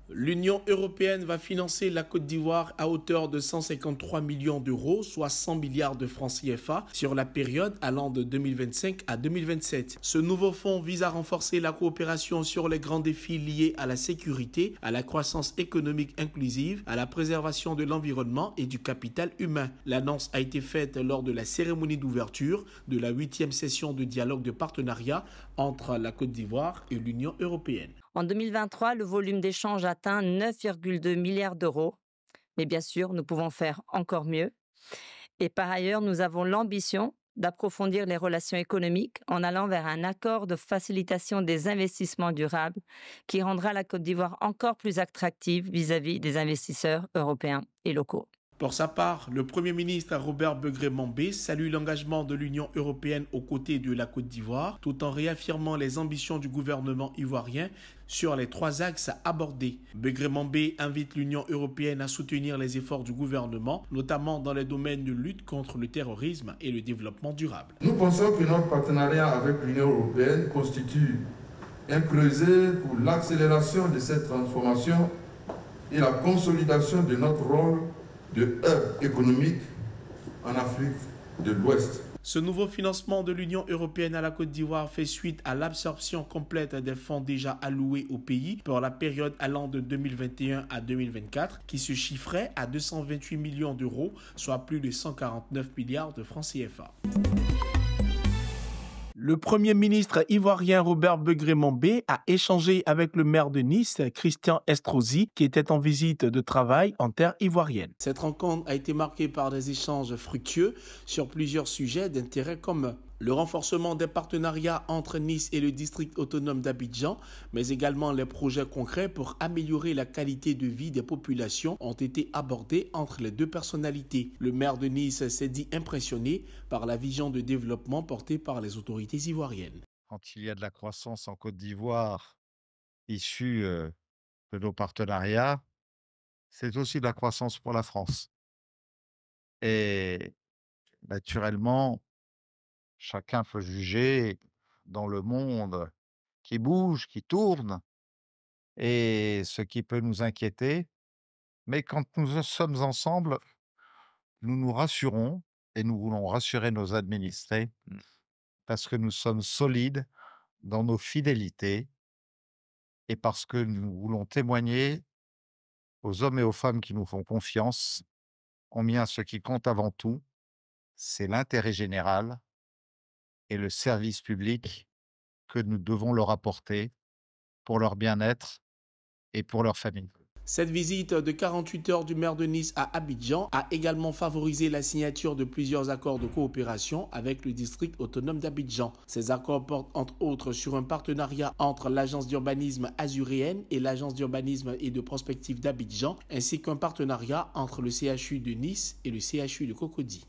L'Union européenne va financer la Côte d'Ivoire à hauteur de 153 millions d'euros, soit 100 milliards de francs CFA, sur la période allant de 2025 à 2027. Ce nouveau fonds vise à renforcer la coopération sur les grands défis liés à la sécurité, à la croissance économique inclusive, à la préservation de l'environnement et du capital humain. L'annonce a été faite lors de la cérémonie d'ouverture de la 8e session de dialogue de partenariat entre la Côte d'Ivoire et l'Union européenne. En 2023, le volume d'échanges atteint 9,2 milliards d'euros. Mais bien sûr, nous pouvons faire encore mieux. Et par ailleurs, nous avons l'ambition d'approfondir les relations économiques en allant vers un accord de facilitation des investissements durables qui rendra la Côte d'Ivoire encore plus attractive vis-à-vis des investisseurs européens et locaux. Pour sa part, le Premier ministre Robert Begré-Mambé salue l'engagement de l'Union européenne aux côtés de la Côte d'Ivoire, tout en réaffirmant les ambitions du gouvernement ivoirien sur les 3 axes abordés. Begré-Mambé invite l'Union européenne à soutenir les efforts du gouvernement, notamment dans les domaines de lutte contre le terrorisme et le développement durable. Nous pensons que notre partenariat avec l'Union européenne constitue un creuset pour l'accélération de cette transformation et la consolidation de notre rôle de hub économique en Afrique de l'Ouest. Ce nouveau financement de l'Union européenne à la Côte d'Ivoire fait suite à l'absorption complète des fonds déjà alloués au pays pour la période allant de 2021 à 2024, qui se chiffrait à 228 millions d'euros, soit plus de 149 milliards de francs CFA. Le Premier ministre ivoirien Robert Begré-Mambé a échangé avec le maire de Nice, Christian Estrosi, qui était en visite de travail en terre ivoirienne. Cette rencontre a été marquée par des échanges fructueux sur plusieurs sujets d'intérêt commun. Le renforcement des partenariats entre Nice et le district autonome d'Abidjan, mais également les projets concrets pour améliorer la qualité de vie des populations ont été abordés entre les deux personnalités. Le maire de Nice s'est dit impressionné par la vision de développement portée par les autorités ivoiriennes. Quand il y a de la croissance en Côte d'Ivoire issue de nos partenariats, c'est aussi de la croissance pour la France. Et naturellement, chacun peut juger dans le monde qui bouge, qui tourne, et ce qui peut nous inquiéter. Mais quand nous sommes ensemble, nous nous rassurons et nous voulons rassurer nos administrés parce que nous sommes solides dans nos fidélités et parce que nous voulons témoigner aux hommes et aux femmes qui nous font confiance combien ce qui compte avant tout, c'est l'intérêt général et le service public que nous devons leur apporter pour leur bien-être et pour leur famille. Cette visite de 48 heures du maire de Nice à Abidjan a également favorisé la signature de plusieurs accords de coopération avec le district autonome d'Abidjan. Ces accords portent entre autres sur un partenariat entre l'agence d'urbanisme azuréenne et l'agence d'urbanisme et de prospective d'Abidjan, ainsi qu'un partenariat entre le CHU de Nice et le CHU de Cocody.